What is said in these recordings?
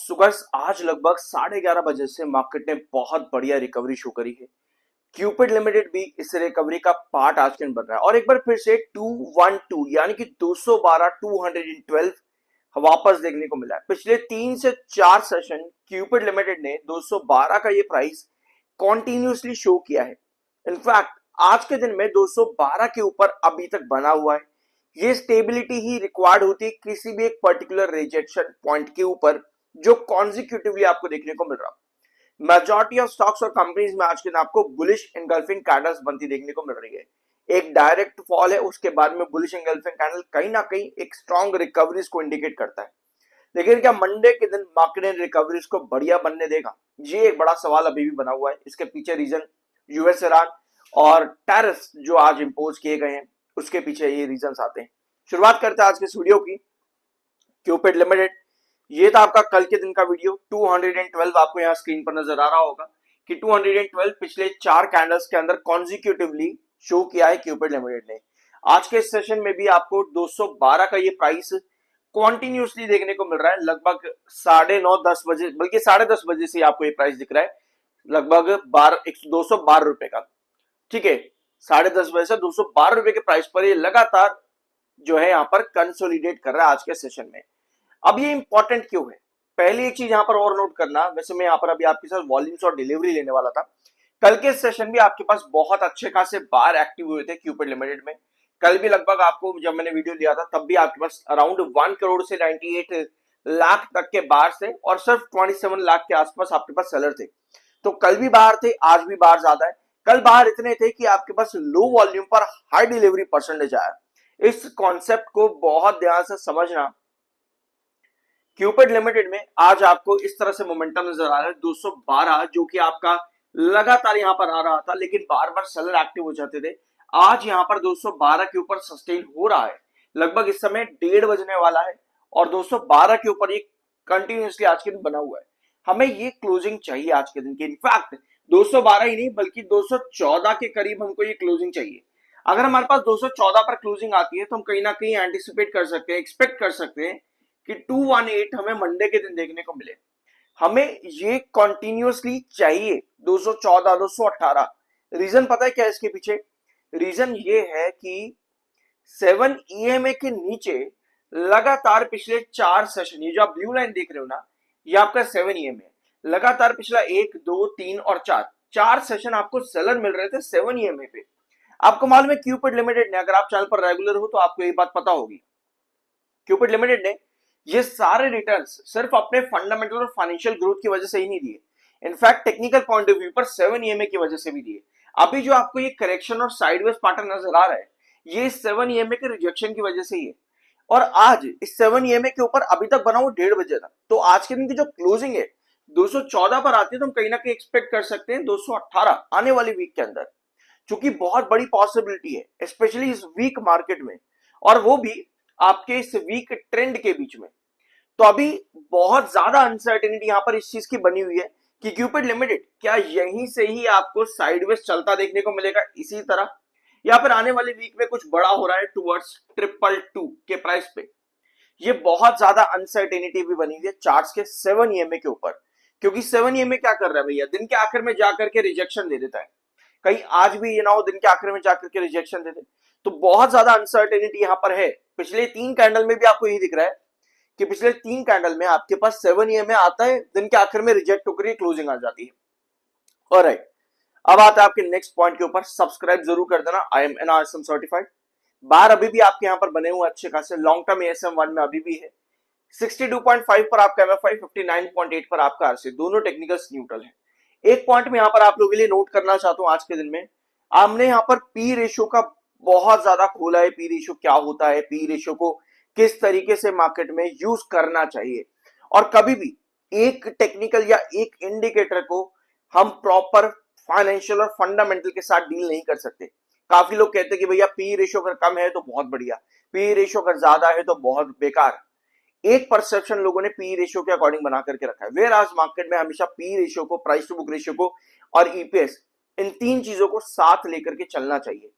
Sugars आज लगभग 11:30 बजे से मार्केट ने बहुत बढ़िया रिकवरी शो करी है। क्यूपिड लिमिटेड भी इस रिकवरी का पार्ट आज के दिन बन रहा है और एक बार फिर से 212 यानी कि 212 212 वापस देखने को मिला है। पिछले 3 से 4 सेशन क्यूपिड लिमिटेड ने 212 का ये प्राइस कॉन्टिन्यूसली शो किया है। इनफैक्ट आज के दिन में 212 के ऊपर अभी तक बना हुआ है। ये स्टेबिलिटी ही रिक्वायर्ड होती है किसी भी एक पर्टिकुलर रिजेक्शन पॉइंट के ऊपर जो कॉन्जिक्यूटिवली आपको देखने को मिल रहा। मेजॉरिटी ऑफ स्टॉक्स और कंपनीज में आज के दिन आपको बुलिश एंगल्फिंग कैंडल्स बनती देखने को मिल रही है। एक डायरेक्ट फॉल है, उसके बाद में बुलिश एंगल्फिंग कैंडल कहीं ना कहीं एक स्ट्रॉन्ग रिकवरीज को इंडिकेट करता है। लेकिन क्या मंडे के दिन मार्केट ने रिकवरीज को बढ़िया बनने देगा? ये एक बड़ा सवाल अभी भी बना हुआ है। इसके पीछे रीजन यूएस ईरान और टैरिफ जो आज इंपोज किए गए हैं, उसके पीछे ये रीजंस आते हैं। शुरुआत करते हैं आज के वीडियो की। क्यूपिड लिमिटेड, ये था आपका कल के दिन का वीडियो। 212 आपको यहाँ स्क्रीन पर नजर आ रहा होगा कि 212 पिछले 4 कैंडल्स के अंदर कॉन्जिक्यूटिवली शो किया है क्यूपिड लिमिटेड ने। आज के सेशन में भी आपको 212 का ये प्राइस कॉन्टिन्यूसली देखने को मिल रहा है। लगभग 9:30-10 बजे, बल्कि 10:30 बजे से आपको ये प्राइस दिख रहा है, लगभग 212 रुपए का। ठीक है, 10:30 बजे से 212 रुपए के प्राइस पर ये लगातार जो है यहाँ पर कंसोलिडेट कर रहा है आज के सेशन में। अब ये इंपॉर्टेंट क्यों है? पहली एक चीज यहाँ पर और नोट करना, वैसे मैं यहाँ पर अभी आपके साथ वॉल्यूम्स और डिलीवरी लेने वाला था। कल के सेशन भी आपके पास बहुत अच्छे खासे बार एक्टिव हुए थे क्यूपिड लिमिटेड में। कल भी लगभग आपको जब मैंने वीडियो दिया था तब भी आपके पास अराउंड 1 करोड़ से 98 लाख तक के बार थे और सिर्फ 27 लाख के आसपास आपके पास सेलर थे। तो कल भी बाहर थे, आज भी बाहर ज्यादा है। कल बाहर इतने थे कि आपके पास लो वॉल्यूम पर हाई डिलीवरी परसेंटेज आया। इस कॉन्सेप्ट को बहुत ध्यान से समझना। क्यूपिड लिमिटेड में आज आपको इस तरह से मोमेंटम नजर आ रहा है 212, जो कि आपका लगातार यहां पर आ रहा था, लेकिन बार बार सेलर एक्टिव हो जाते थे। आज यहां पर 212 के ऊपर सस्टेन हो रहा है। लगभग इस समय 1:30 बजने वाला है और 212 के ऊपर ये कंटिन्यूसली आज के दिन बना हुआ है। हमें ये क्लोजिंग चाहिए आज के दिन की। इनफैक्ट 212 ही नहीं बल्कि 214 के करीब हमको ये क्लोजिंग चाहिए। अगर हमारे पास 214 पर क्लोजिंग आती है तो हम कहीं ना कहीं एंटिसिपेट कर सकते हैं, एक्सपेक्ट कर सकते हैं कि 218 हमें मंडे के दिन देखने को मिले। हमें ये कॉन्टिन्यूसली चाहिए 214 218। रीजन पता है क्या है इसके पीछे? रीजन ये है कि 7 EMA के नीचे लगातार पिछले 4 सेशन, ये जो आप ब्लू लाइन देख रहे हो ना, ये आपका 7 EMA लगातार पिछला 1 2 3 और 4 सेशन आपको सेलर मिल रहे थे 7 EMA पे। आपको मालूम है क्यूपिड लिमिटेड ने, अगर आप चैनल पर रेगुलर हो तो आपको ये बात पता होगी, क्यूपिड लिमिटेड ने ये सारे रिटर्न्स सिर्फ अपने फंडामेंटल और फाइनेंशियल ग्रोथ की वजह से ही नहीं दिए, in fact technical point of view पर 7 EMA की वजह से भी दिए। अभी जो आपको ये करेक्शन और साइडवेज पैटर्न नजर आ रहा है, ये 7 EMA के रिजेक्शन की वजह से ही है। और आज इस 7 EMA के ऊपर अभी तक बना हुआ 1:30 बजे था। तो आज के दिन की जो क्लोजिंग है 214 पर आती है तो हम कहीं ना कहीं एक्सपेक्ट कर सकते हैं 218 आने वाली वीक के अंदर, क्योंकि बहुत बड़ी पॉसिबिलिटी है स्पेशली इस वीक मार्केट में, और वो भी आपके इस वीक ट्रेंड के बीच में। तो अभी बहुत ज्यादा अनसर्टेनिटी यहां पर इस चीज की बनी हुई है कि क्यूपिड लिमिटेड क्या यहीं से ही आपको साइडवेज चलता देखने को मिलेगा इसी तरह, या फिर आने वाले वीक में कुछ बड़ा हो रहा है टुवर्ड्स 222 के प्राइस पे। ये बहुत ज्यादा अनसर्टेनिटी भी बनी हुई है चार्ट्स के 7 EMA के ऊपर, क्योंकि 7 EMA क्या कर रहा है भैया, दिन के आखिर में जाकर के रिजेक्शन दे देता है। कहीं आज भी ये ना हो दिन के आखिर में जाकर के रिजेक्शन दे दे। तो बहुत ज्यादा अनसर्टेनिटी यहां पर है। पिछले 3 कैंडल में भी आपको यही दिख रहा है कि पिछले 3 कैंडल में आपके पास 7 EMA आता है, दिन के आखिर में रिजेक्ट होकर क्लोजिंग आ जाती है। ऑलराइट, अब आता है आपके नेक्स्ट पॉइंट के ऊपर। सब्सक्राइब जरूर कर देना। I am NRSM certified. बार अभी भी आपके यहां पर बने हुए अच्छे खासे। लॉन्ग टर्म ASM1 में अभी भी है। 62.5 पर आपका MFI, 59.8 पर आपका RC, दोनों टेक्निकल्स न्यूट्रल है। एक पॉइंट में यहां पर आप लोगों के लिए नोट करना चाहता हूं आज के दिन में, हमने यहां पर पी रेशियो का बहुत ज्यादा खोला है। पी रेशियो क्या होता है, पी रेशियो को किस तरीके से मार्केट में यूज करना चाहिए, और कभी भी एक टेक्निकल या एक इंडिकेटर को हम प्रॉपर फाइनेंशियल और फंडामेंटल के साथ डील नहीं कर सकते। काफी लोग कहते हैं कि भैया पी रेशियो अगर कम है तो बहुत बढ़िया, पी रेशियो अगर ज्यादा है तो बहुत बेकार। एक परसेप्शन लोगों ने पी रेशियो के अकॉर्डिंग बना करके रखा है। वेयर आज मार्केट में हमेशा पी रेशियो को, प्राइस टू बुक रेशियो को और EPS, इन 3 चीजों को साथ लेकर के चलना चाहिए।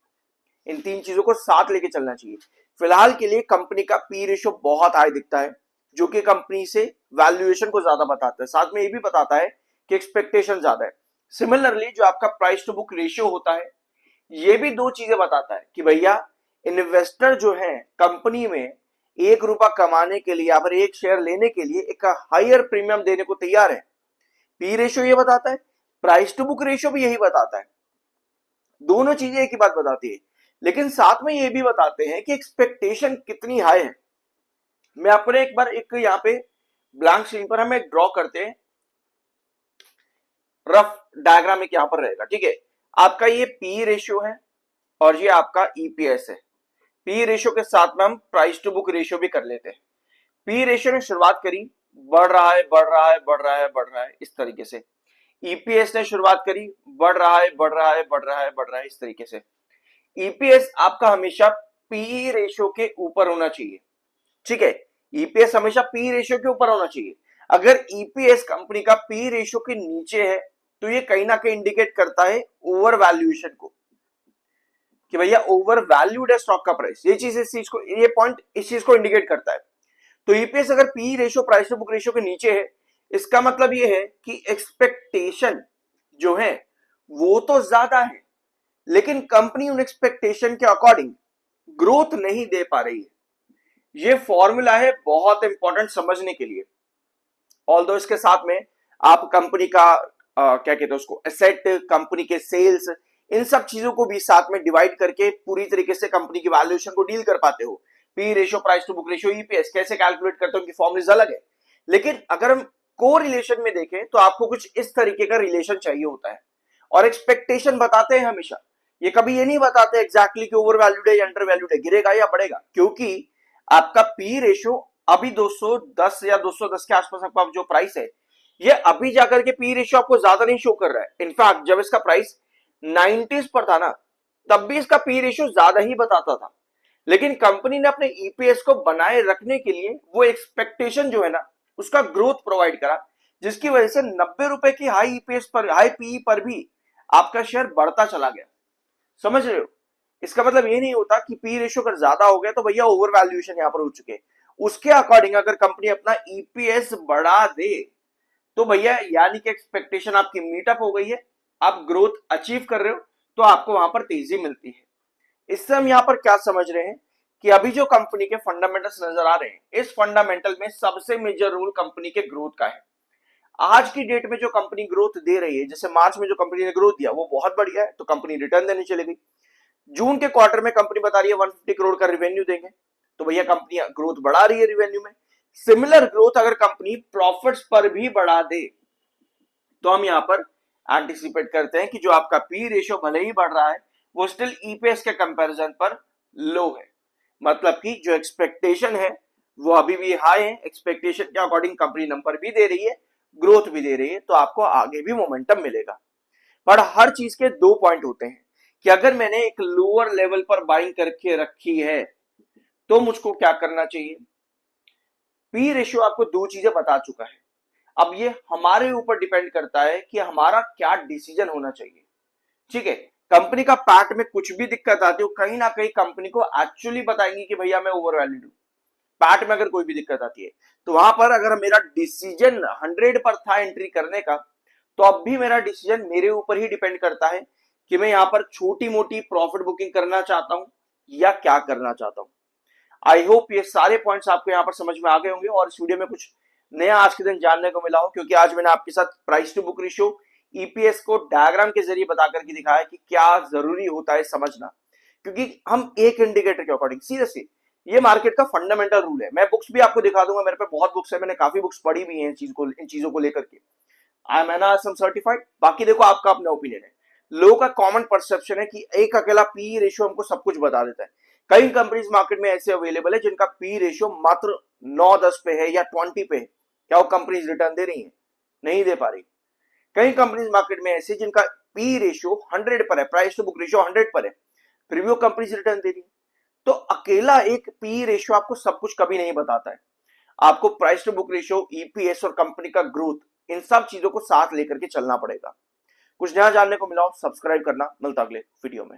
इन 3 चीजों को साथ लेके चलना चाहिए। फिलहाल के लिए कंपनी का पी रेशियो बहुत हाई दिखता है, जो कि कंपनी से वैल्यूएशन को ज्यादा बताता है, साथ में ये भी बताता है कि एक्सपेक्टेशन ज्यादा है। सिमिलरली जो आपका प्राइस टू बुक रेशियो होता है, ये भी दो चीजें बताता है कि भैया इन्वेस्टर जो है कंपनी में 1 रुपया कमाने के लिए या फिर एक शेयर लेने के लिए एक हायर प्रीमियम देने को तैयार है। पी रेशियो ये बताता है, प्राइस टू बुक रेशियो भी यही बताता है। दोनों चीजें एक ही बात बताती है, लेकिन साथ में ये भी बताते हैं कि एक्सपेक्टेशन कितनी हाई है। मैं आपको एक बार एक यहाँ पे ब्लैंक स्क्रीन पर हम एक ड्रॉ करते हैं, रफ डायग्राम एक यहां पर रहेगा, ठीक है। आपका ये पी रेशियो है और ये आपका ईपीएस है। पी रेशियो के साथ में हम प्राइस टू बुक रेशियो भी कर लेते हैं। पी रेशियो ने शुरुआत करी, बढ़ रहा है बढ़ रहा है बढ़ रहा है बढ़ रहा है इस तरीके से। ईपीएस ने शुरुआत करी, बढ़ रहा है बढ़ रहा है बढ़ रहा है बढ़ रहा है इस तरीके से। ईपीएस आपका हमेशा पी रेशियो के ऊपर होना चाहिए, ठीक है। ईपीएस हमेशा पी रेशियो के ऊपर होना चाहिए। अगर ईपीएस कंपनी का पी रेशियो के नीचे है तो ये कहीं ना कहीं इंडिकेट करता है ओवर वैल्यूएशन को, कि भैया ओवर वैल्यूड है स्टॉक का प्राइस। ये चीज इस चीज को, ये पॉइंट इस चीज को इंडिकेट करता है। तो ईपीएस अगर P ratio price to book ratio के नीचे है, इसका मतलब ये है कि एक्सपेक्टेशन जो है वो तो ज्यादा है, लेकिन कंपनी उन एक्सपेक्टेशन के अकॉर्डिंग ग्रोथ नहीं दे पा रही है। ये फॉर्मूला है बहुत इंपॉर्टेंट समझने के लिए। ऑल्दो इसके साथ में आप कंपनी का क्या कहते हैं उसको, एसेट, कंपनी के सेल्स, इन सब चीजों को भी साथ में डिवाइड करके पूरी तरीके से कंपनी की वैल्यूएशन को डील कर पाते हो। P ratio, price to book ratio, EPS कैसे कैलकुलेट करते हो, उनकी फॉर्मूलाज अलग है। लेकिन अगर हम को रिलेशन में देखें तो आपको कुछ इस तरीके का रिलेशन चाहिए होता है। और एक्सपेक्टेशन बताते हैं हमेशा, ये कभी ये नहीं बताते एग्जैक्टली कि ओवर वैल्यूड है या अंडर वैल्यूड है, गिरेगा या बढ़ेगा, क्योंकि आपका पी रेशियो अभी 210 या 210 के आसपास आपका जो प्राइस है, ये अभी जाकर के पी रेशियो आपको ज्यादा नहीं शो कर रहा है। इनफैक्ट जब इसका प्राइस 90s पर था ना, तब भी इसका पी रेशियो ज्यादा ही बताता था। लेकिन कंपनी ने अपने ईपीएस को बनाए रखने के लिए वो एक्सपेक्टेशन जो है ना, उसका ग्रोथ प्रोवाइड करा, जिसकी वजह से 90 रुपए की हाई ईपीएस पर, हाई पीई पर भी आपका शेयर बढ़ता चला गया। समझ रहे हो? इसका मतलब ये नहीं होता कि पी रेशियो अगर ज्यादा हो गया तो भैया ओवर वैल्यूएशन यहां पर हो चुके। उसके अकॉर्डिंग अगर कंपनी अपना ईपीएस बढ़ा दे तो भैया यानी कि एक्सपेक्टेशन आपकी मीटअप हो गई है, आप ग्रोथ अचीव कर रहे हो, तो आपको वहां पर तेजी मिलती है। इससे हम यहां पर क्या समझ रहे हैं कि अभी जो कंपनी के फंडामेंटल्स नजर आ रहे हैं, इस फंडामेंटल में सबसे मेजर रोल कंपनी के ग्रोथ का है। आज की डेट में जो कंपनी ग्रोथ दे रही है, जैसे मार्च में जो कंपनी ने ग्रोथ दिया वो बहुत बढ़िया है, तो कंपनी रिटर्न देने चली गई। जून के क्वार्टर में कंपनी बता रही है 150 करोड़ का रिवेन्यू देंगे, तो भैया कंपनी ग्रोथ बढ़ा रही है रिवेन्यू में। सिमिलर ग्रोथ अगर कंपनी प्रॉफिट्स पर भी बढ़ा दे तो हम यहां पर एंटिसिपेट करते हैं कि जो आपका पी रेशियो भले ही बढ़ रहा है, वो स्टिल ईपीएस के कंपैरिजन पर लो है। मतलब कि जो एक्सपेक्टेशन है वो अभी भी हाई है, एक्सपेक्टेशन के अकॉर्डिंग कंपनी नंबर भी दे रही है, ग्रोथ भी दे रही है, तो आपको आगे भी मोमेंटम मिलेगा। पर हर चीज के दो पॉइंट होते हैं कि अगर मैंने एक लोअर लेवल पर बाइंग करके रखी है तो मुझको क्या करना चाहिए। पी रेशियो आपको दो चीजें बता चुका है। अब ये हमारे ऊपर डिपेंड करता है कि हमारा क्या डिसीजन होना चाहिए, ठीक है। कंपनी का पैट में कुछ भी दिक्कत आती है, कहीं ना कहीं कंपनी को एक्चुअली बताएंगे कि भैया मैं ओवर वैल्यूड हूं। पैट में अगर कोई भी दिक्कत आती है तो वहां पर अगर मेरा डिसीजन 100 पर था एंट्री करने का, तो अब भी मेरा डिसीजन मेरे ऊपर ही डिपेंड करता है कि मैं यहां पर छोटी मोटी प्रॉफिट बुकिंग करना चाहता हूं या क्या करना चाहता हूं। आई होप ये सारे पॉइंट्स आपको यहां पर समझ में आ गए होंगे और इस वीडियो में कुछ नया आज के दिन जानने को मिला हो, क्योंकि आज मैंने आपके साथ price to book ratio, EPS को डायग्राम के जरिए बता करके दिखाया कि क्या जरूरी होता है समझना। क्योंकि हम एक इंडिकेटर के अकॉर्डिंग, सीरियसली ये मार्केट का फंडामेंटल रूल है। मैं बुक्स भी आपको दिखा दूंगा, मेरे पे बहुत बुक्स है, मैंने काफी बुक्स पढ़ी भी हैं इन चीजों को लेकर के। I am NISM certified. बाकी देखो आपका अपना ओपिनियन है। लोगों का कॉमन परसेप्शन है कि एक अकेला पी रेशियो हमको सब कुछ बता देता है। कई कंपनीज मार्केट में ऐसे अवेलेबल है जिनका पी रेशियो मात्र 9-10 पे है या 20 पे है। क्या वो कंपनीज रिटर्न दे रही है? नहीं दे पा रही। कई कंपनीज मार्केट में ऐसे जिनका पी रेशियो 100 पर है, प्राइस टू बुक रेशियो 100 पर है, फिर भी वो कंपनीज रिटर्न दे रही है। तो अकेला एक पी रेशियो आपको सब कुछ कभी नहीं बताता है। आपको price to book ratio, EPS और कंपनी का ग्रोथ, इन सब चीजों को साथ लेकर के चलना पड़ेगा। कुछ नया जानने को मिला हो, सब्सक्राइब करना। मिलता अगले वीडियो में।